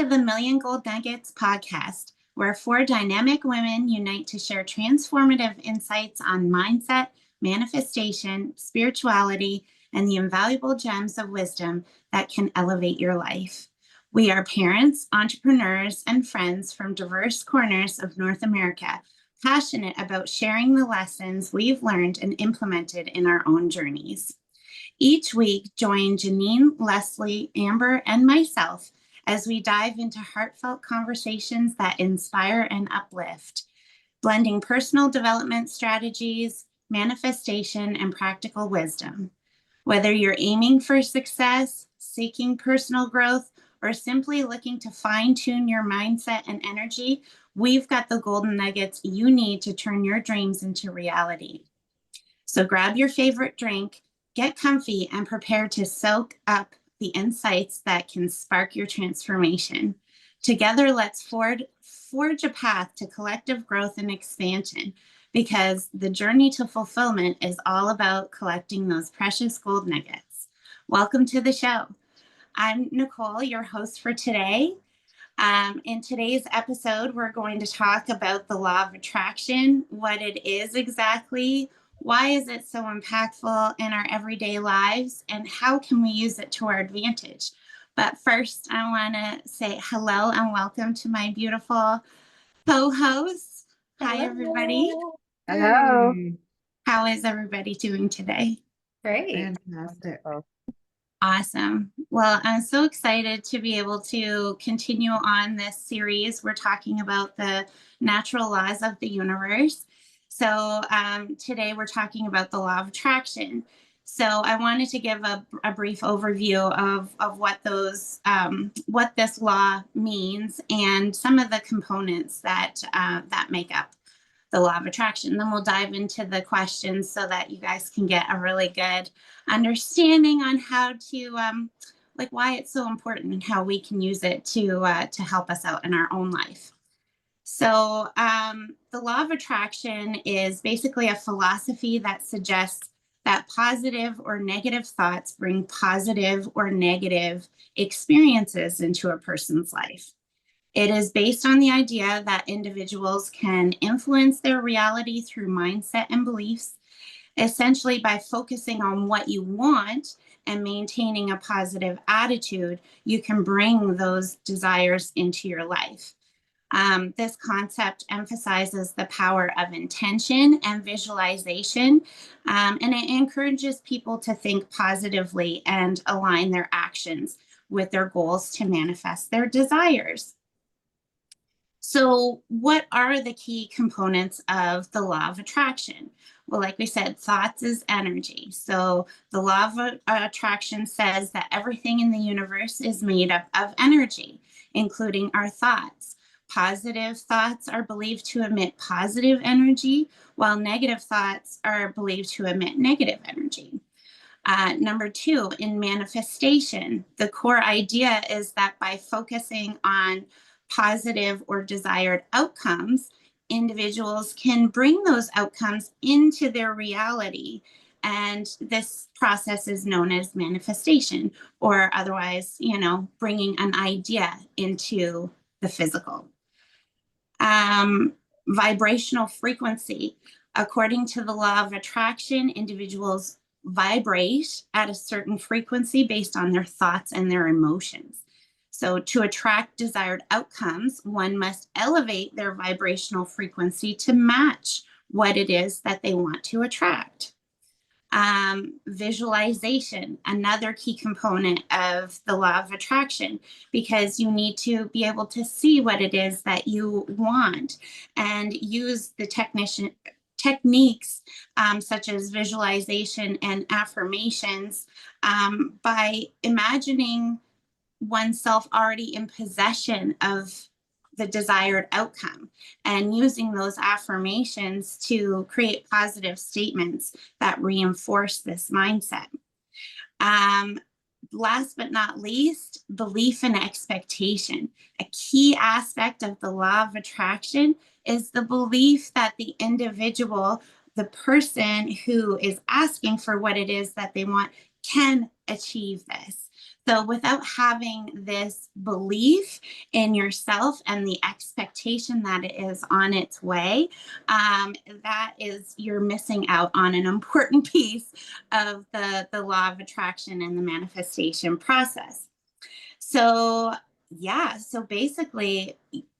to the Million Gold Nuggets podcast, where four dynamic women unite to share transformative insights on mindset, manifestation, spirituality, and the invaluable gems of wisdom that can elevate your life. We are parents, entrepreneurs, and friends from diverse corners of North America, passionate about sharing the lessons we've learned and implemented in our own journeys. Each week, join Jennine, Leslie, Amber, and myself as we dive into heartfelt conversations that inspire and uplift, blending personal development strategies, manifestation, and practical wisdom. Whether you're aiming for success, seeking personal growth, or simply looking to fine-tune your mindset and energy, we've got the golden nuggets you need to turn your dreams into reality. So grab your favorite drink, get comfy, and prepare to soak up the insights that can spark your transformation. Together, let's forge a path to collective growth and expansion, because the journey to fulfillment is all about collecting those precious gold nuggets. Welcome to the show. I'm Nicole, your host for today. In today's episode, we're going to talk about the law of attraction, what it is exactly, why is it so impactful in our everyday lives, and how can we use it to our advantage? But first, I want to say hello and welcome to my beautiful co-hosts. Hi, everybody. Hello. How is everybody doing today? Great. Fantastic. Awesome. Well, I'm so excited to be able to continue on this series. We're talking about the natural laws of the universe. So today we're talking about the law of attraction. So I wanted to give a brief overview of what what this law means and some of the components that make up the law of attraction. Then we'll dive into the questions so that you guys can get a really good understanding on how to, why it's so important and how we can use it to help us out in our own life. So the law of attraction is basically a philosophy that suggests that positive or negative thoughts bring positive or negative experiences into a person's life. It is based on the idea that individuals can influence their reality through mindset and beliefs, essentially by focusing on what you want and maintaining a positive attitude. You can bring those desires into your life. This concept emphasizes the power of intention and visualization, and it encourages people to think positively and align their actions with their goals to manifest their desires. So what are the key components of the law of attraction? Well, like we said, thoughts is energy. So the law of attraction says that everything in the universe is made up of energy, including our thoughts. Positive thoughts are believed to emit positive energy, while negative thoughts are believed to emit negative energy. Number two, in manifestation, the core idea is that by focusing on positive or desired outcomes, individuals can bring those outcomes into their reality. And this process is known as manifestation, or otherwise, bringing an idea into the physical. Vibrational frequency. According to the law of attraction, individuals vibrate at a certain frequency based on their thoughts and their emotions. So to attract desired outcomes, one must elevate their vibrational frequency to match what it is that they want to attract. Visualization, another key component of the law of attraction, because you need to be able to see what it is that you want and use the techniques such as visualization and affirmations by imagining oneself already in possession of the desired outcome and using those affirmations to create positive statements that reinforce this mindset. Last but not least, belief and expectation. A key aspect of the law of attraction is the belief that the individual, the person who is asking for what it is that they want, can achieve this. So without having this belief in yourself and the expectation that it is on its way, that is, you're missing out on an important piece of the law of attraction and the manifestation process. So yeah, so basically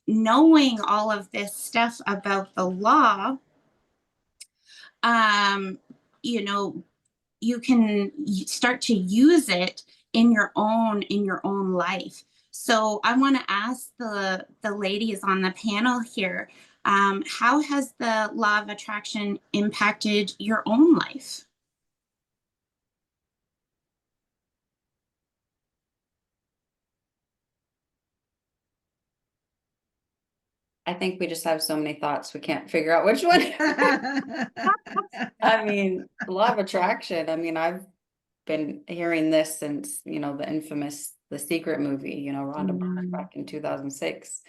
knowing all of this stuff about the law, um, you know, you can start to use it in your own life. So I want to ask the ladies on the panel here, how has the law of attraction impacted your own life? I think we just have so many thoughts, we can't figure out which one. I mean, law of attraction. I mean, I've been hearing this since, the infamous The Secret movie, Rhonda Byrne back in 2006.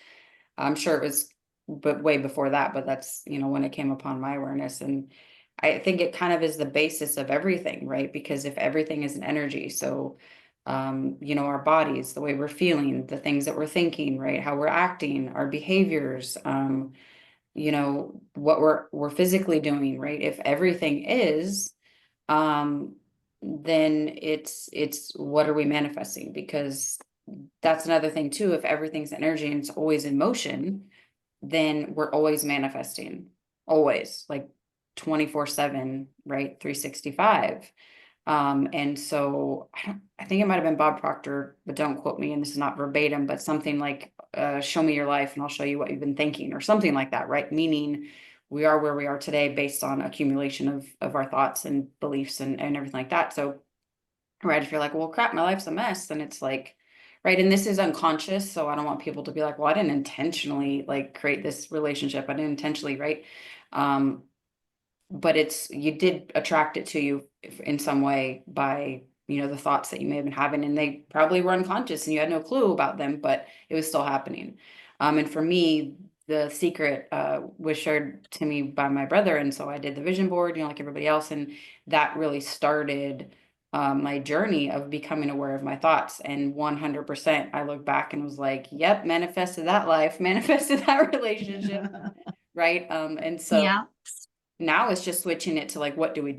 I'm sure it was, but way before that, but that's, when it came upon my awareness. And I think it kind of is the basis of everything, right? Because if everything is an energy, so, our bodies, the way we're feeling, the things that we're thinking, right? How we're acting, our behaviors, what we're physically doing, right? If everything is, um, then it's what are we manifesting? Because that's another thing too. If everything's energy and it's always in motion, then we're always manifesting, always, like 24/7, right? 365. And so I think it might have been Bob Proctor, but don't quote me, and this is not verbatim, but something like, show me your life and I'll show you what you've been thinking, or something like that, right? Meaning we are where we are today based on accumulation of our thoughts and beliefs and everything like that. So, right, if you're like, well, crap, my life's a mess, then it's like, right, and this is unconscious, so I don't want people to be like, well, I didn't intentionally like create this relationship. I didn't intentionally, right? Um, but you did attract it to you in some way by, the thoughts that you may have been having, and they probably were unconscious and you had no clue about them, but it was still happening. And for me, the secret was shared to me by my brother, and so I did the vision board, like everybody else, and that really started my journey of becoming aware of my thoughts. And 100%, I look back and was like, yep, manifested that life, manifested that relationship, right? And so Yeah. now it's just switching it to like, what do we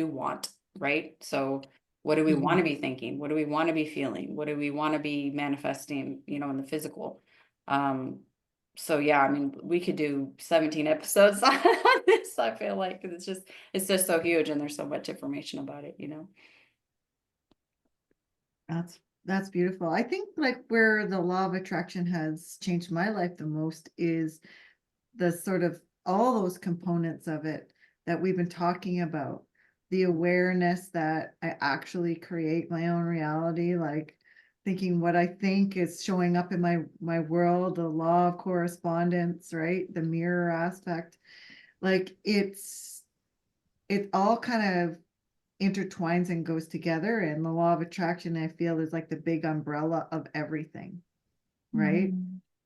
want, right? So what do we want to be thinking? What do we want to be feeling? What do we want to be manifesting, in the physical? So yeah, I mean, we could do 17 episodes on this. I feel like it's just so huge, and there's so much information about it, That's beautiful. I think like where the law of attraction has changed my life the most is the sort of all those components of it that we've been talking about. The awareness that I actually create my own reality, like thinking what I think is showing up in my world, the law of correspondence, right? The mirror aspect. Like it all kind of intertwines and goes together. And the law of attraction, I feel, is like the big umbrella of everything, right?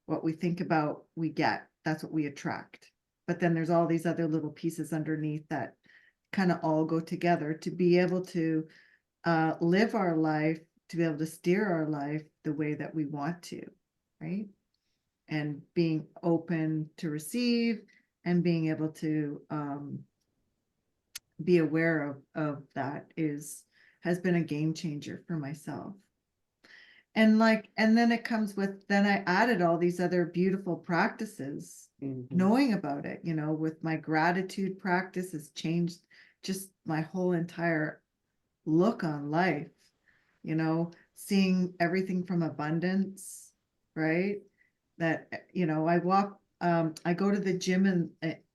What we think about, we get. That's what we attract. But then there's all these other little pieces underneath that kind of all go together to be able to live our life, to be able to steer our life the way that we want to, right? And being open to receive and being able to be aware of that has been a game changer for myself. And then it comes with, then I added all these other beautiful practices, knowing about it, with my gratitude practice has changed just my whole entire look on life, seeing everything from abundance, right? That, I go to the gym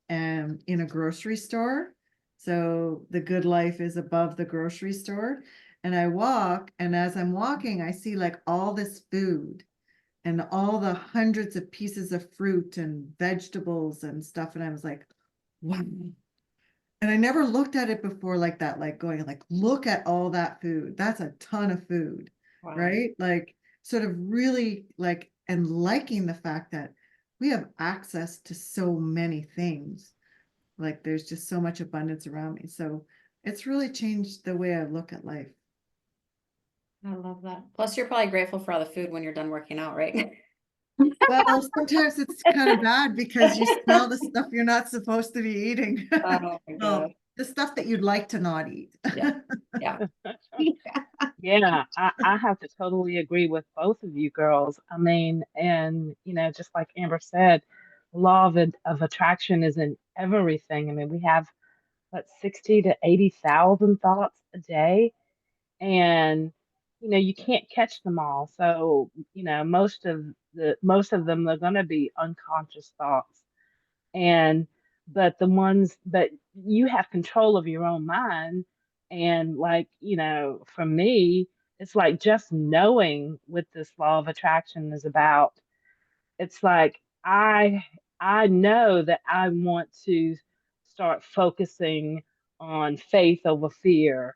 and in a grocery store. So the good life is above the grocery store. And I walk, and as I'm walking, I see like all this food and all the hundreds of pieces of fruit and vegetables and stuff. And I was like, wow. And I never looked at it before like that, like going like, look at all that food. That's a ton of food, Wow. right? Like sort of really like, and liking the fact that we have access to so many things. Like there's just so much abundance around me. So it's really changed the way I look at life. I love that. Plus, you're probably grateful for all the food when you're done working out, right? Well, sometimes it's kind of bad because you smell the stuff you're not supposed to be eating. Oh my Well, God. the stuff that you'd like to not eat. Yeah. Yeah. Yeah, I have to totally agree with both of you girls. I mean, and just like Amber said, law of attraction is in everything. I mean, we have what 60 to 80,000 thoughts a day, and you can't catch them all. So, most of them are going to be unconscious thoughts, and but you have control of your own mind. And like for me, it's like just knowing what this law of attraction is about. It's like I know that I want to start focusing on faith over fear,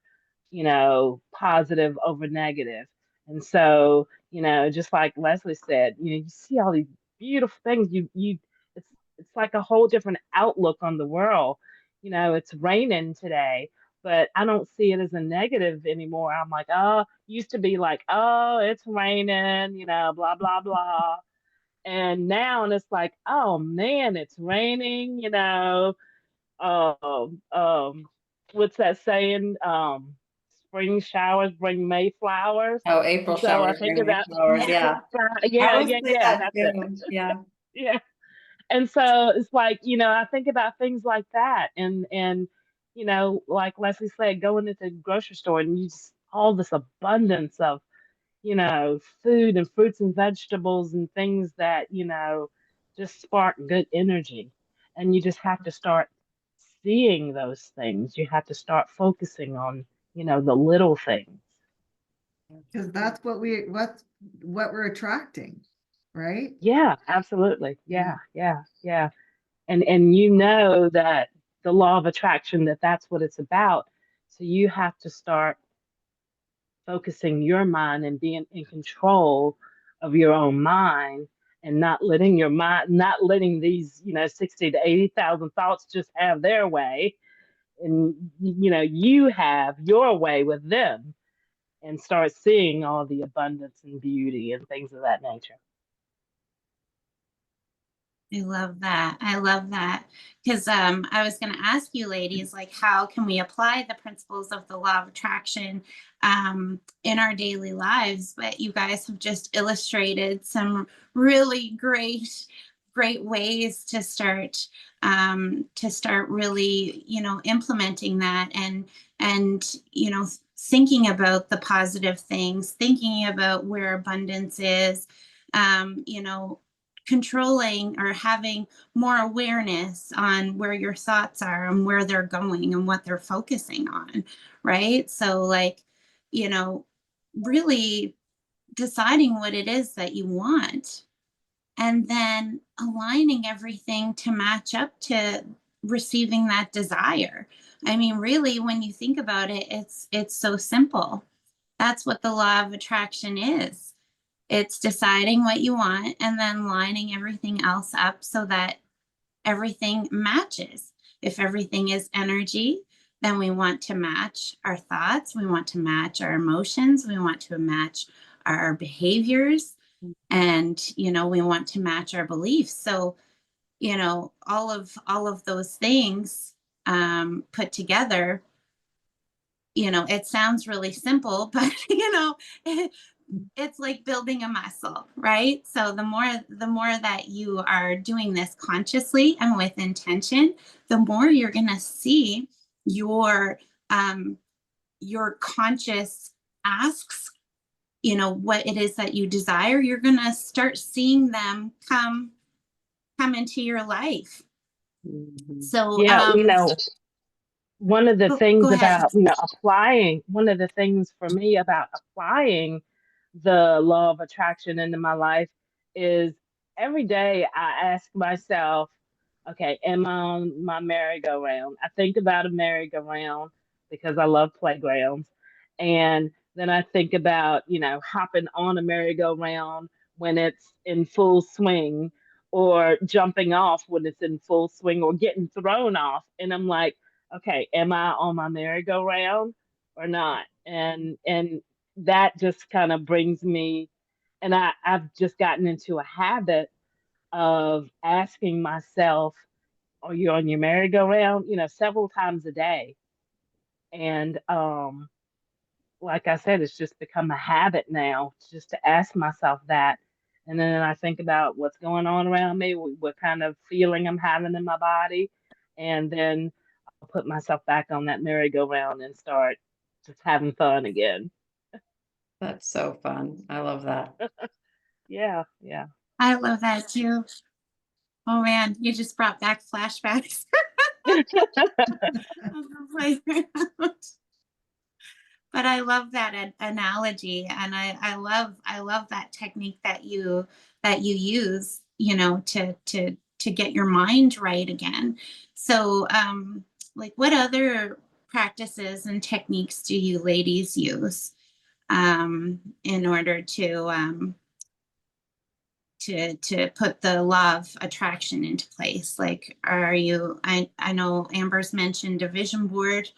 positive over negative. And so, just like Leslie said, you see all these beautiful things. It's it's like a whole different outlook on the world. It's raining today, but I don't see it as a negative anymore. I'm like, oh, used to be like, oh, it's raining, blah blah blah. And now and it's like, oh man, it's raining, um, what's that saying? Spring showers bring May flowers. Oh, And April so I showers think bring May about, flowers. Yeah. I yeah, always yeah, say yeah, that that's it. too. Yeah. Yeah. And so it's like, I think about things like that. And like Leslie said, going into the grocery store and you just all this abundance of food and fruits and vegetables and things that, just spark good energy. And you just have to start seeing those things. You have to start focusing on, the little things. Because that's what we're attracting, right? Yeah, absolutely. Yeah. Yeah, yeah, yeah. And you know that the law of attraction, that's what it's about. So you have to start focusing your mind and being in control of your own mind and not letting these 60 to 80,000 thoughts just have their way. And you have your way with them, and start seeing all the abundance and beauty and things of that nature. I love that. I love that. Because I was going to ask you, ladies, like, how can we apply the principles of the law of attraction in our daily lives? But you guys have just illustrated some really great ways to start really, implementing that and thinking about the positive things, thinking about where abundance is, you know, controlling or having more awareness on where your thoughts are and where they're going and what they're focusing on, right? So, like, really deciding what it is that you want and then aligning everything to match up to receiving that desire. I mean, really, when you think about it, it's so simple. That's what the law of attraction is. It's deciding what you want and then lining everything else up so that everything matches. If everything is energy, then we want to match our thoughts, we want to match our emotions, we want to match our behaviors, and we want to match our beliefs. So, all of those things put together, it sounds really simple, but it's like building a muscle, right? So the more that you are doing this consciously and with intention, the more you're going to see your your conscious asks, what it is that you desire. You're going to start seeing them come into your life. Mhm. So Yeah, one of the go things ahead. about applying one of the things for me about applying the law of attraction into my life is every day I ask myself, okay, am I on my merry-go-round? I think about a merry-go-round because I love playgrounds. And then I think about, hopping on a merry-go-round when it's in full swing, or jumping off when it's in full swing, or getting thrown off. And I'm like, okay, am I on my merry-go-round or not? And that just kind of brings me, and I've just gotten into a habit of asking myself, are you on your merry-go-round? Several times a day. And like I said, it's just become a habit now just to ask myself that. And then I think about what's going on around me, what kind of feeling I'm having in my body. And then I'll put myself back on that merry-go-round and start just having fun again. That's so fun. I love that. Yeah, yeah. I love that too. Oh man, you just brought back flashbacks of the playground. But I love that analogy, and I love that technique that you use, to get your mind right again. So, like, what other practices and techniques do you ladies use in order to put the law of attraction into place? Like, I know Amber's mentioned a vision board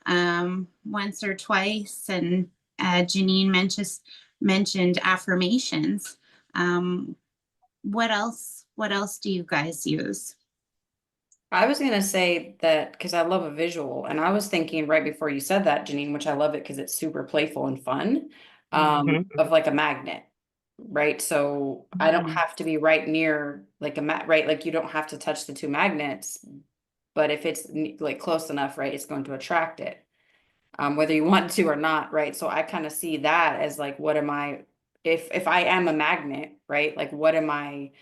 once or twice, and Jennine mentioned affirmations. What else do you guys use? I was gonna say that because I love a visual, and I was thinking right before you said that, Jennine, which I love it because it's super playful and fun, Mhm. of like a magnet, right? So I don't Mhm. have to be right near like right? Like you don't have to touch the two magnets, but if it's like close enough, right, it's going to attract it, whether you want to or not, right? So I kind of see that as like, what am I, if I am a magnet, right? Like, what am I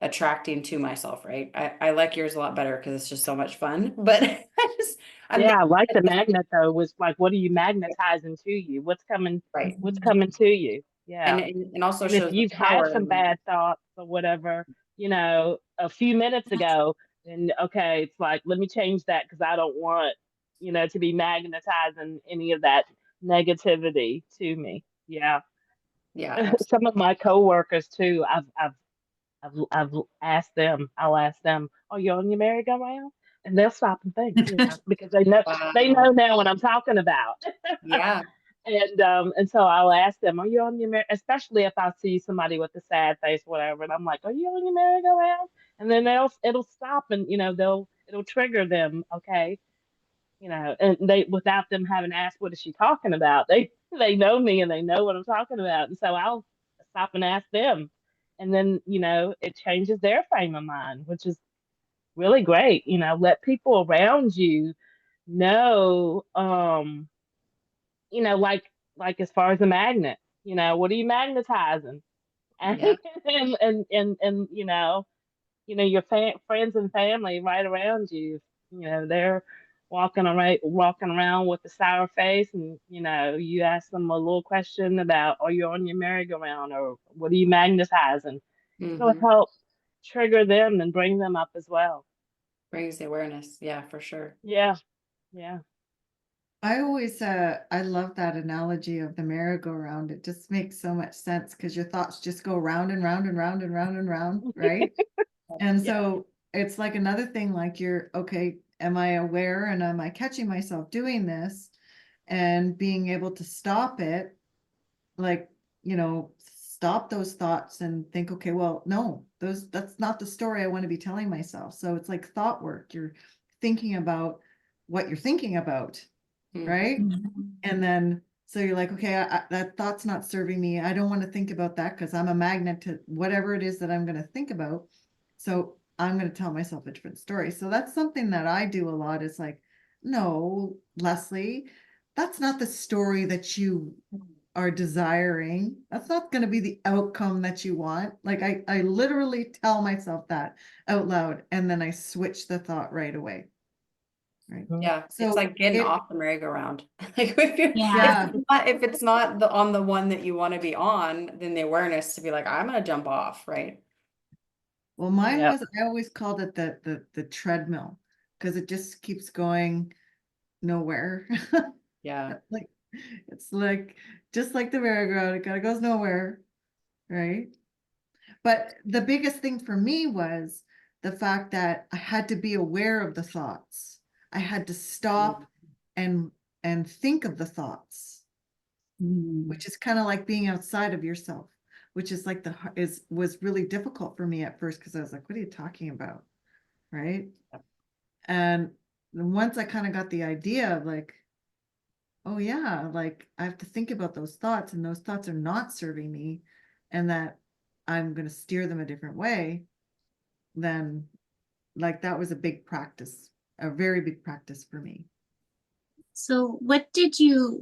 attracting to myself, right? I like yours a lot better because it's just so much fun. But I'm Yeah, thinking, I like the magnet though, was like, what are you magnetizing to you? right. What's coming to you? Yeah. And also And if shows the you've had power some in, bad thoughts or whatever, a few minutes ago, then okay, it's like, let me change that because I don't want, to be magnetizing any of that negativity to me. Yeah. yeah, absolutely. Some of my coworkers too, I've asked them, I'll ask them, "Oh, you're on your merry-go-round?" And they'll stop and think, because they know Wow. now what I'm talking about. Yeah. And so I'll ask them, "Are you on your merry?" Especially if I see somebody with a sad face, whatever, and I'm like, "Are you on your merry-go-round?" And then it'll stop, and it'll trigger them. Okay, and they, without them having asked, what is she talking about? They know me and they know what I'm talking about, and so I'll stop and ask them, and then it changes their frame of mind, which is really great. Let people around you know, like as far as a magnet, what are you magnetizing? And Yeah. and your friends and family right around you, they're walking around with a sour face, and you ask them a little question about, are you on your merry-go-round, or what are you magnetizing? It'll Hmm. help trigger them and bring them up as well. Brings the awareness. Yeah, for sure. Yeah, yeah. I always, I love that analogy of the merry-go-round. It just makes so much sense because your thoughts just go round and round and round and round and round, right? And Yeah. so it's like another thing, like okay, am I aware and am I catching myself doing this and being able to stop it? Like, stop those thoughts and think, okay, well, no, that's not the story I want to be telling myself. So it's like thought work. You're thinking about what you're thinking about, Mhm. right? And then, so you're like, okay, that thought's not serving me. I don't want to think about that because I'm a magnet to whatever it is that I'm going to think about. So I'm going to tell myself a different story. So that's something that I do a lot, is like, no, Leslie, that's not the story that you are desiring. That's not going to be the outcome that you want. Like I literally tell myself that out loud, and then I switch the thought right away. Right. Mhm. Yeah, it's So like getting it, off the merry-go-round. Like if you're, Yeah. yeah. if it's not on the one that you want to be on, then the awareness to be like, I'm gonna jump off, right? Well, mine Yep. was, I always called it the treadmill because it just keeps going nowhere. Yeah. Like it's like just like the merry-go-round, it kind of goes nowhere, right? But the biggest thing for me was the fact that I had to be aware of the thoughts. I had to stop Mm. and think of the thoughts. which is kind of like being outside of yourself, which is like was really difficult for me at first, because I was like, what are you talking about? Right. And once I kind of got the idea of like, oh yeah, like I have to think about those thoughts, and those thoughts are not serving me, and that I'm going to steer them a different way, then like that was a big practice, a very big practice for me. So what did you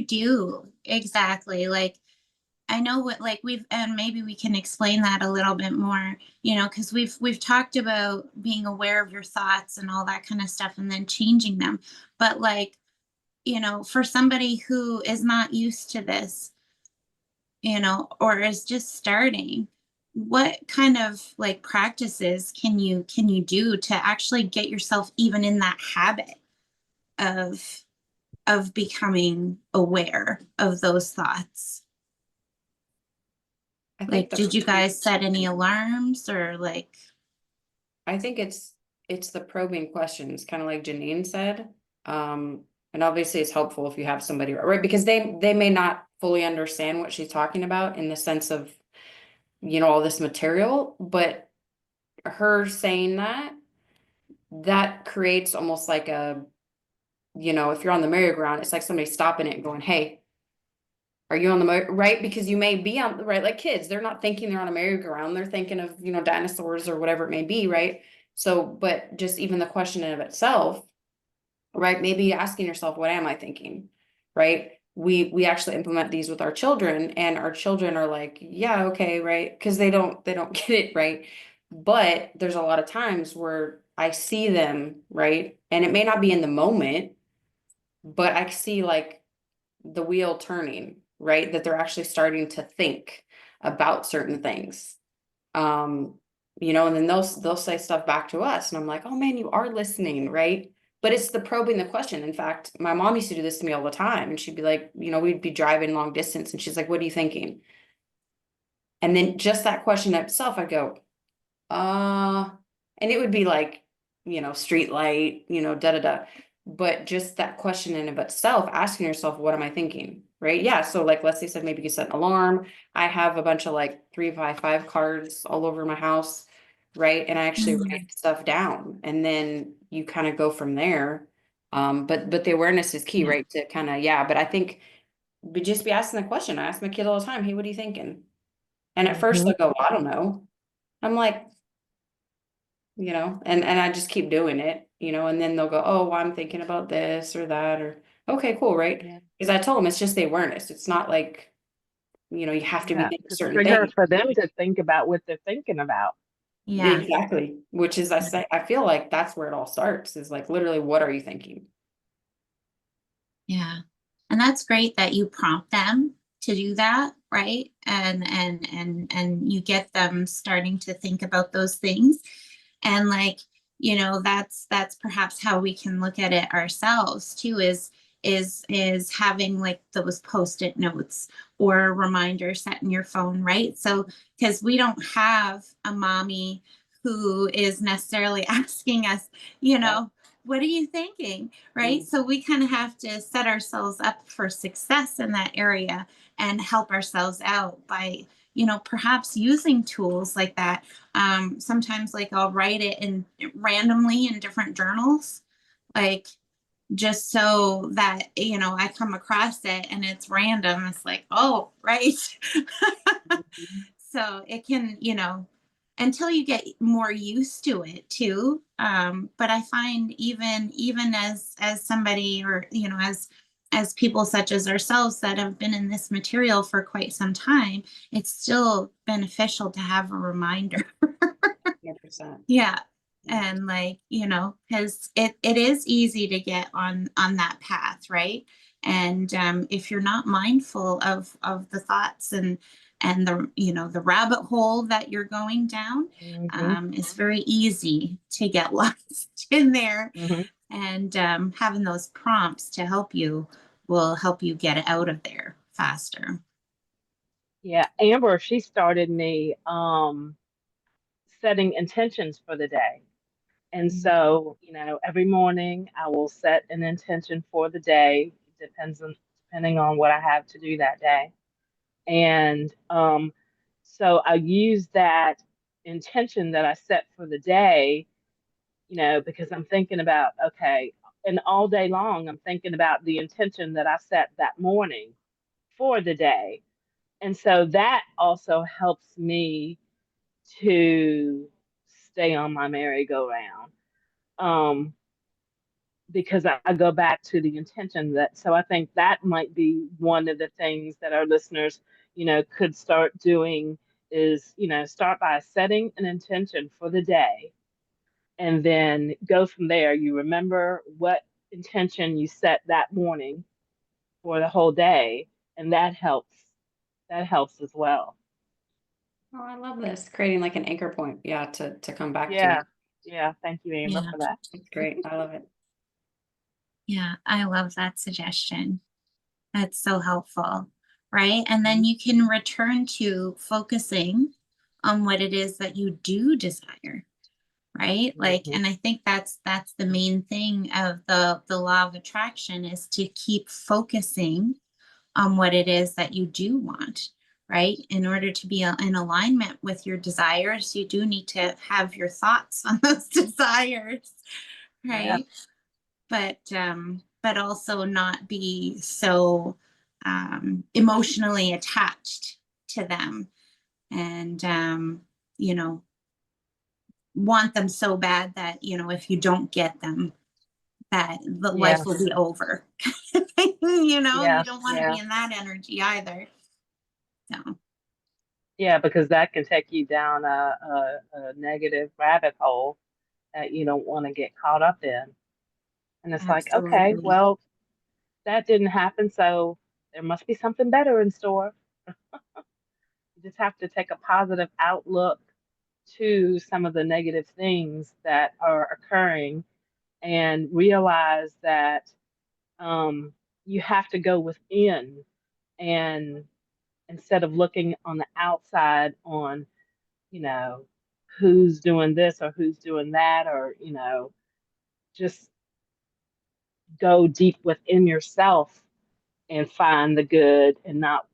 do exactly? Like, I know what, like, and maybe we can explain that a little bit more, because we've talked about being aware of your thoughts and all that kind of stuff and then changing them. But like, for somebody who is not used to this, or is just starting, what kind of like practices can you do to actually get yourself even in that habit of becoming aware of those thoughts? I think Like, the did you probing guys set any alarms or like? I think it's the probing questions, kind of like Jennine said. And obviously it's helpful if you have somebody, right? Because they may not fully understand what she's talking about in the sense of, all this material, but her saying that creates almost like a, if you're on the merry-go-round, it's like somebody stopping it and going, hey, are you on the right? Because you may be on the right, like kids, they're not thinking they're on a merry-go-round, they're thinking of, dinosaurs or whatever it may be, right? So, but just even the question in of itself, right? Maybe asking yourself, what am I thinking? Right? We actually implement these with our children, and our children are like, yeah, okay, right? Because they don't get it, right? But there's a lot of times where I see them, right? And it may not be in the moment, but I see like the wheel turning, right? That they're actually starting to think about certain things. Um, and then they'll say stuff back to us, and I'm like, oh man, you are listening, right? But it's the probing the question. In fact, my mom used to do this to me all the time, and she'd be like, we'd be driving long distance, and she's like, what are you thinking? And then just that question itself, I'd go, and it would be like, street light, da da da. But just that question in of itself, asking yourself, what am I thinking? Right? Yeah. So like let's say said maybe you set an alarm. I have a bunch of like 3x5 cards all over my house, right? And I actually write stuff down, and then you kind of go from there. But the awareness is key, Yeah. right? To kind of, yeah. But I think just be asking the question. I ask my kid all the time, hey, what are you thinking? And at first they'll go, I don't know. I'm like, and I just keep doing it, and then they'll go, oh, well, I'm thinking about this or that, or okay, cool, right? Yeah. Because I told them it's just the awareness. It's not like, you have to be Yeah. thinking To certain trigger things. for them to think about what they're thinking about. Yeah. Exactly. Which is, I feel like that's where it all starts, is like literally, what are you thinking? Yeah. And that's great that you prompt them to do that, right? And you get them starting to think about those things. And like, that's perhaps how we can look at it ourselves too, is having like those post-it notes or reminders set in your phone, right? So because we don't have a mommy who is necessarily asking us, what are you thinking? Right. Mm. So we kind of have to set ourselves up for success in that area and help ourselves out by, perhaps using tools like that. Sometimes like I'll write it in randomly in different journals, like just so that, I come across it and it's random. It's like, oh, right. Mhm. So it can, until you get more used to it too. But I find even as somebody, or as people such as ourselves that have been in this material for quite some time, it's still beneficial to have a reminder. 100%. Yeah. And like, because it is easy to get on that path, right? And if you're not mindful of the thoughts and the rabbit hole that you're going down, Mm-hmm. it's very easy to get lost in there. Mm-hmm. And having those prompts to help you will help you get out of there faster. Yeah. Amber, she started me setting intentions for the day. And so, every morning I will set an intention for the day. Depends depending on what I have to do that day. And so I use that intention that I set for the day, because I'm thinking about, okay, and all day long, I'm thinking about the intention that I set that morning for the day. And so that also helps me to stay on my merry-go-round. Because I go back to the intention that, so I think that might be one of the things that our listeners, could start doing is, start by setting an intention for the day and then go from there. You remember what intention you set that morning for the whole day, and that helps. That helps as well. Oh, I love this. Creating like an anchor point, yeah, to come back to. Yeah. Yeah. Thank you, Amber, Yeah. for that. It's great. I love it. Yeah, I love that suggestion. That's so helpful, right? And then Mhm. you can return to focusing on what it is that you do desire, right? Like, Mhm. and I think that's the main thing of the law of attraction is to keep focusing on what it is that you do want, right? In order to be in alignment with your desires, you do need to have your thoughts on those desires, Yeah. right? But also not be so emotionally attached to them and you know want them so bad that if you don't get them that the life will Yes. be over. You Yeah. don't want to Yeah. be in that energy either. So Yeah, because that can take you down a negative rabbit hole that you don't want to get caught up in. And it's like, okay, absolutely. well, that didn't happen, so there must be something better in store. You just have to take a positive outlook to some of the negative things that are occurring and realize that you have to go within and instead of looking on the outside on, you know, who's doing this or who's doing that, or, just go deep within yourself and find the good and not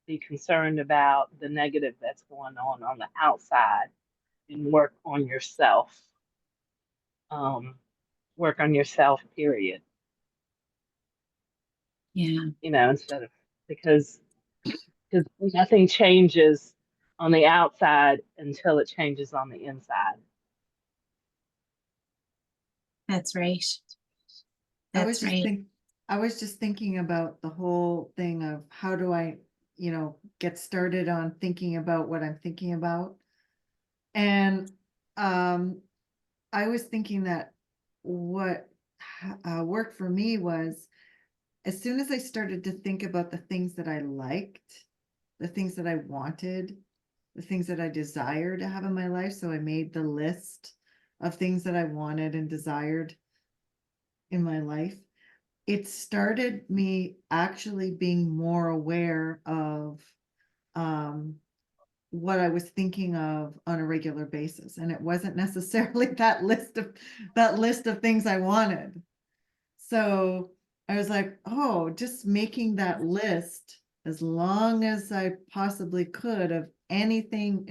be concerned about the negative that's going on the outside and work on yourself. Um, Work on yourself, period. Yeah, Instead of because nothing changes on the outside until it changes on the inside. that's right. I was That's just right. think I was just thinking about the whole thing of how do I, get started on thinking about what I'm thinking about. And um I was thinking that what worked for me was as soon as I started to think about the things that I liked, the things that I wanted, the things that I desired to have in my life. So I made the list of things that I wanted and desired in my life. It started me actually being more aware of um, what I was thinking of on a regular basis. And it wasn't necessarily that list of things I wanted. So I was like, oh, just making that list as long as I possibly could of anything,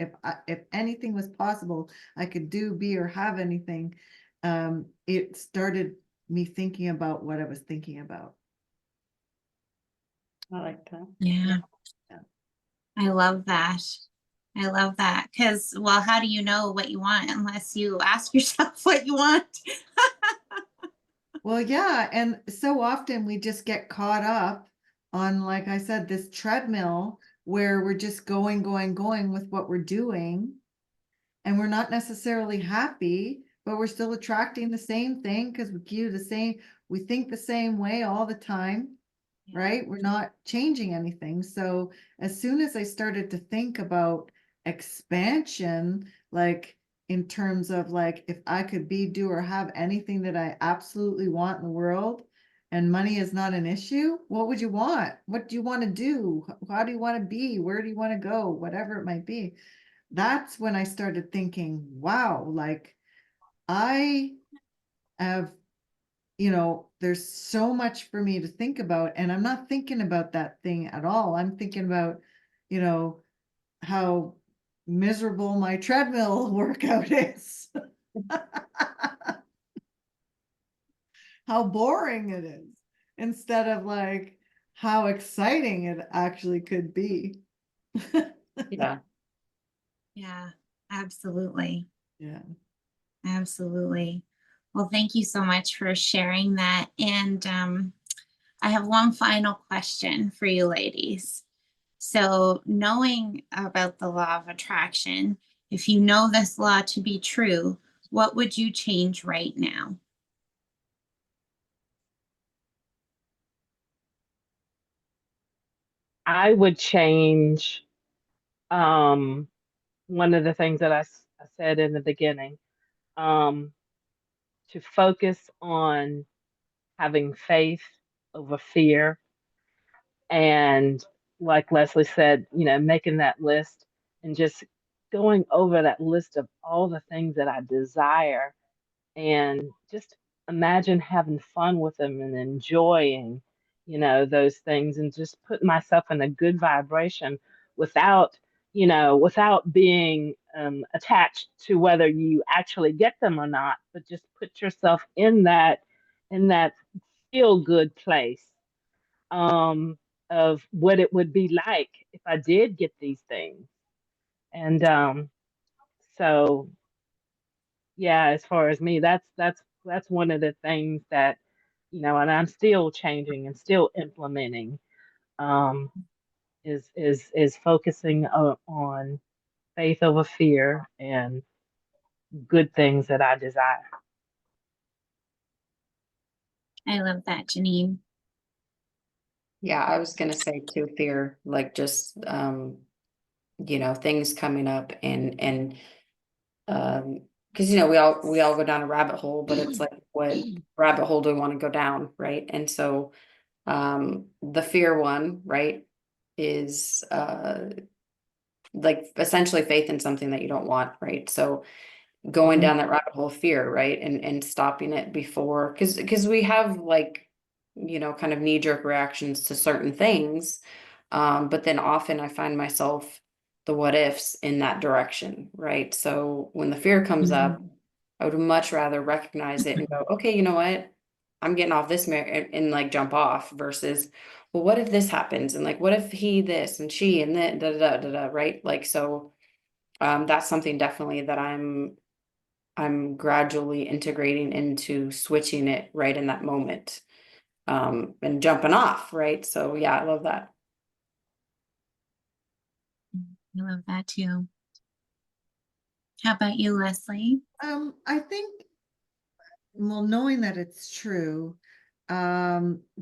if anything was possible, I could do, be, or have anything. It started me thinking about what I was thinking about. I like that. Yeah, Yeah. I love that. I love that because, well, how do you know what you want unless you ask yourself what you want? Well, yeah, and so often we just get caught up on, like I said, this treadmill where we're just going with what we're doing, and we're not necessarily happy, but we're still attracting the same thing because we think the same way all the time, Yeah. right? We're not changing anything. So as soon as I started to think about expansion, like in terms of like if I could be, do, or have anything that I absolutely want in the world, and money is not an issue, what would you want? What do you want to do? How do you want to be? Where do you want to go? Whatever it might be. That's when I started thinking, wow, like I have you know, there's so much for me to think about, and I'm not thinking about that thing at all. I'm thinking about, you know, how miserable my treadmill workout is. How boring it is, instead of like how exciting it actually could be. Yeah. Yeah, absolutely. Yeah. Absolutely. Well, thank you so much for sharing that. And I have one final question for you ladies. So, knowing about the law of attraction, if you know this law to be true, what would you change right now? I would change one of the things that I said in the beginning, um, to focus on having faith over fear. And like Leslie said, you know, making that list and just going over that list of all the things that I desire, and just imagine having fun with them and enjoying, you know, those things, and just put myself in a good vibration without, you know, without being attached to whether you actually get them or not, but just put yourself in that feel good place, um, of what it would be like if I did get these things. And so yeah, as far as me, that's one of the things that, you know, and I'm still changing and still implementing, um, is focusing on faith over fear and good things that I desire. I love that, Jennine. Yeah, I was gonna say too, fear, like just you know, things coming up, and because you know, we all go down a rabbit hole, but it's like, what rabbit hole do we want to go down, right? And so the fear one, right, is like essentially faith in something that you don't want, right? So going down that rabbit hole of fear, right, and stopping it before, because we have, like, you know, kind of knee-jerk reactions to certain things, but then often I find myself the what ifs in that direction, right? So when the fear comes up, I would much rather recognize it and go, okay, you know what, I'm getting off this and like jump off, versus, well, what if this happens, and like, what if he this and she and then da da da da da, right? Like, so that's something definitely that I'm gradually integrating into switching it right in that moment, and jumping off, right? So yeah, I love that. I love that too. How about you, Leslie? I think, well, knowing that it's true,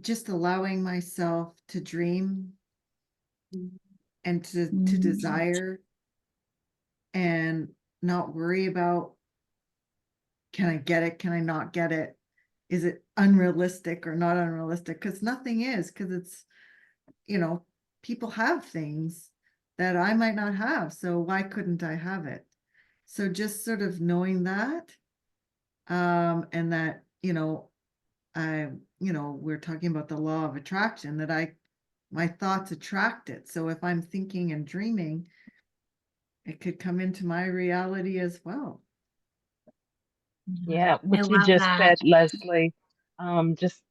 just allowing myself to dream and to Mm. desire, and not worry about, can I get it? Can I not get it? Is it unrealistic or not unrealistic? Because nothing is, because it's, you know, people have things that I might not have. So why couldn't I have it? So just sort of knowing that, and that, you know, we're talking about the law of attraction, that my thoughts attract it. So if I'm thinking and dreaming, it could come into my reality as well. Yeah, I what you love just that. said, Leslie, just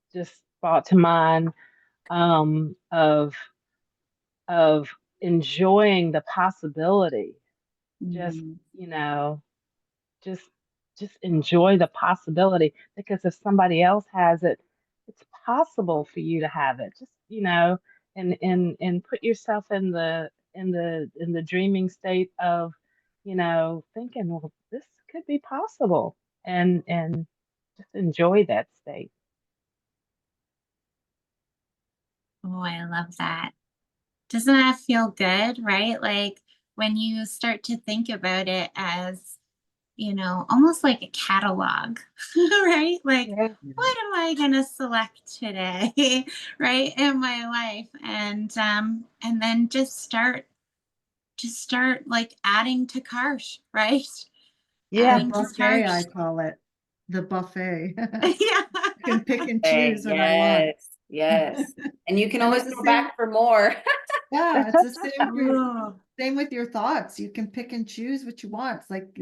brought to mind, of enjoying the possibility. Just, Mm. you know, just just enjoy the possibility, because if somebody else has it, it's possible for you to have it. Just, you know, and put yourself in the dreaming state of, you know, thinking, well, this could be possible, and just enjoy that state. Oh, I love that. Doesn't that feel good, right? Like when you start to think about it as, almost like a catalog, right? Like, Yeah. what am I gonna select today, right, in my life? And then just start like adding to cart, right? The Yeah. Adding to buffet, I cart. call it. The buffet. Yeah. can pick and Say, choose what I want. yes. And you can And always it's the go same, back for more. yeah, it's the same Oh, same with your thoughts. You can pick and choose what you want. It's like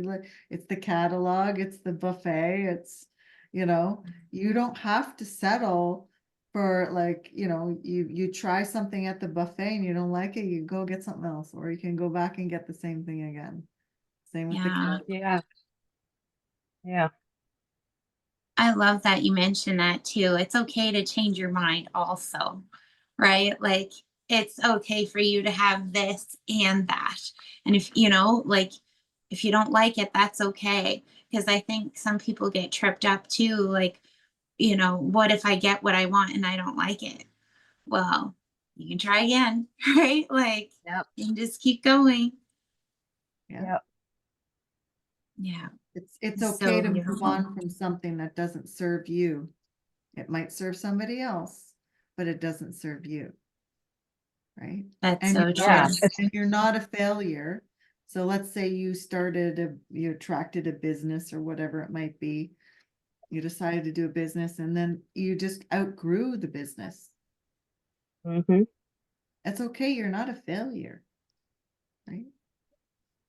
it's the catalog, it's the buffet, it's, you know, you don't have to settle for, like, you know, you try something at the buffet and you don't like it, you go get something else, or you can go back and get the same thing again. Same with the yeah. catalog. Yeah. Yeah. I love that you mentioned that too. It's okay to change your mind also, right? Like it's okay for you to have this and that. And if, you know, like if you don't like it, that's okay. Because I think some people get tripped up too. Like, you know, what if I get what I want and I don't like it? Well, you can try again, right? Like Yep. you can just keep going. Yeah. Yep. Yeah. It's So okay to move beautiful. on from something that doesn't serve you. It might serve somebody else, but it doesn't serve you. Right? That's And so Yeah. true. you're not a failure. So let's say you you attracted a business or whatever it might be. You decided to do a business and then you just outgrew the business. Mm-hmm. That's okay. You're not a failure, right?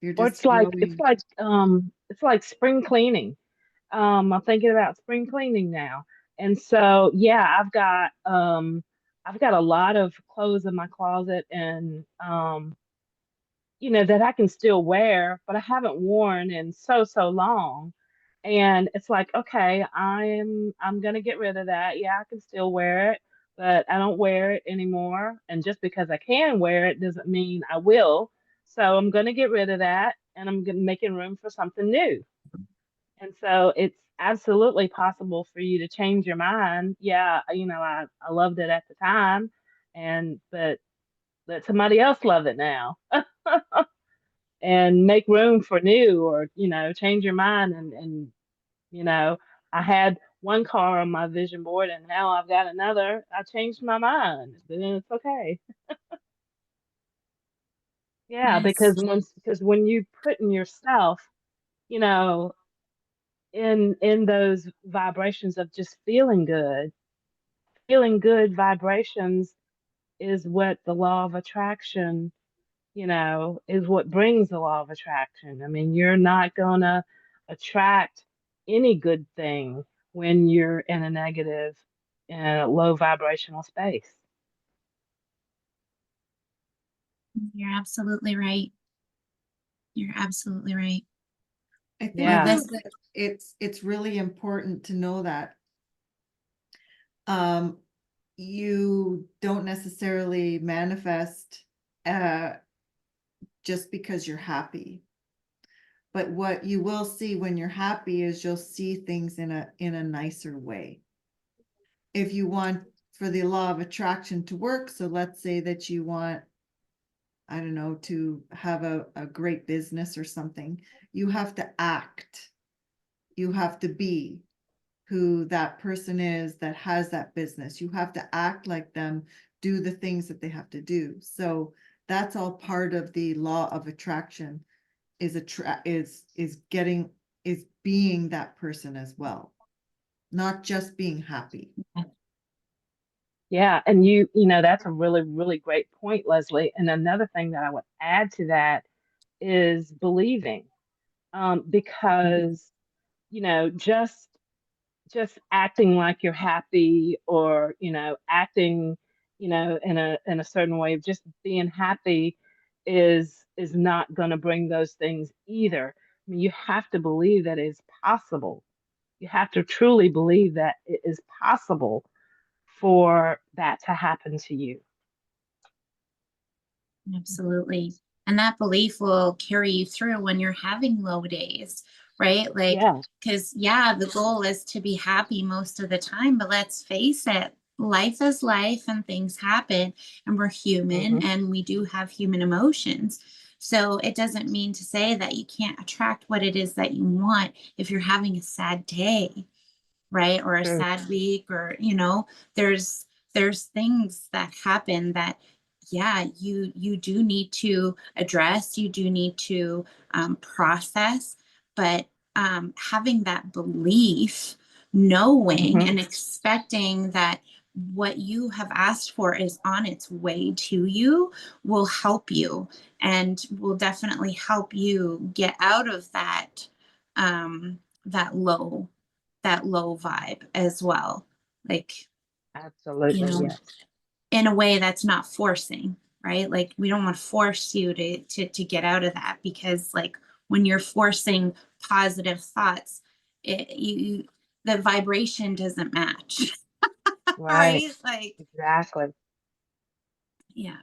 You're Or just growing. it's like spring cleaning. I'm thinking about spring cleaning now. And so yeah, I've got a lot of clothes in my closet and you know, that I can still wear, but I haven't worn in so long. And it's like, okay, I'm gonna get rid of that. Yeah, I can still wear it, but I don't wear it anymore. And just because I can wear it doesn't mean I will. So I'm gonna get rid of that and I'm gonna making room for something new. And so it's absolutely possible for you to change your mind. Yeah, you know, I loved it at the time and but let somebody else love it now. And make room for new or you know change your mind and you know I had one car on my vision board and now I've got another. I changed my mind, then it's okay. Yeah, Yes. because when you put in yourself, you know, in those vibrations of just feeling good vibrations is what the law of attraction, you know, is what brings the law of attraction. I mean, you're not going to attract any good thing when you're in a negative, low vibrational space. You're absolutely right. You're absolutely right. I think Well, Yeah. though this, that it's really important to know that um you don't necessarily manifest just because you're happy. But what you will see when you're happy is you'll see things in a nicer way. If you want for the law of attraction to work, so let's say that you want, I don't know, to have a great business or something, you have to act. You have to be who that person is that has that business. You have to act like them, do the things that they have to do. So that's all part of the law of attraction is being that person as well, not just being happy. Yeah. And you know, that's a really great point, Leslie. And another thing that I would add to that is believing, because, you know, just acting like you're happy or you know acting you know in a certain way of just being happy is not going to bring those things either. I mean you have to believe that it's possible. You have to truly believe that it is possible for that to happen to you. absolutely. And that belief will carry you through when you're having low days, right? Like, Yeah. because, yeah, the goal is to be happy most of the time, but let's face it, life is life and things happen, and we're human Hmm. and we do have human emotions. So it doesn't mean to say that you can't attract what it is that you want if you're having a sad day, right? Or a True. sad week, or you know, there's things that happen that, yeah, you do need to address, you do need to process, but having that belief knowing Mhm. and expecting that what you have asked for is on its way to you will help you, and will definitely help you get out of that that low vibe as well. Like, you Absolutely, know, yes. in a way that's not forcing, right? Like, we don't want to force you to get out of that, because like when you're forcing positive thoughts, the vibration doesn't match. Right. Right? Like, Exactly. yeah.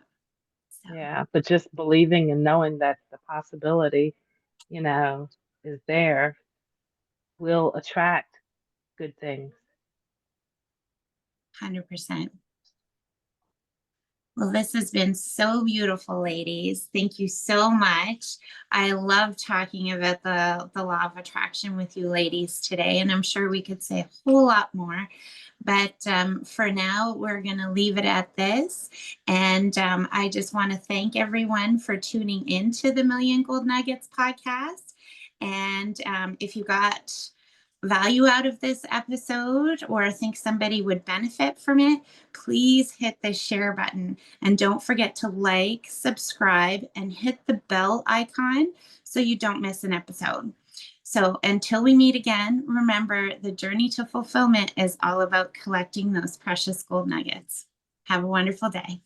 So Mm-hmm. Yeah. But just believing and knowing that the possibility, you know, is there will attract good things. 100%. Well, this has been so beautiful, ladies. Thank you so much. I love talking about the law of attraction with you ladies today, and I'm sure we could say a whole lot more. But for now, we're going to leave it at this. And I just want to thank everyone for tuning into the Million Gold Nuggets podcast. And if you got value out of this episode, or think somebody would benefit from it, please hit the share button. And don't forget to like, subscribe, and hit the bell icon so you don't miss an episode. So until we meet again, remember, the journey to fulfillment is all about collecting those precious gold nuggets. Have a wonderful day.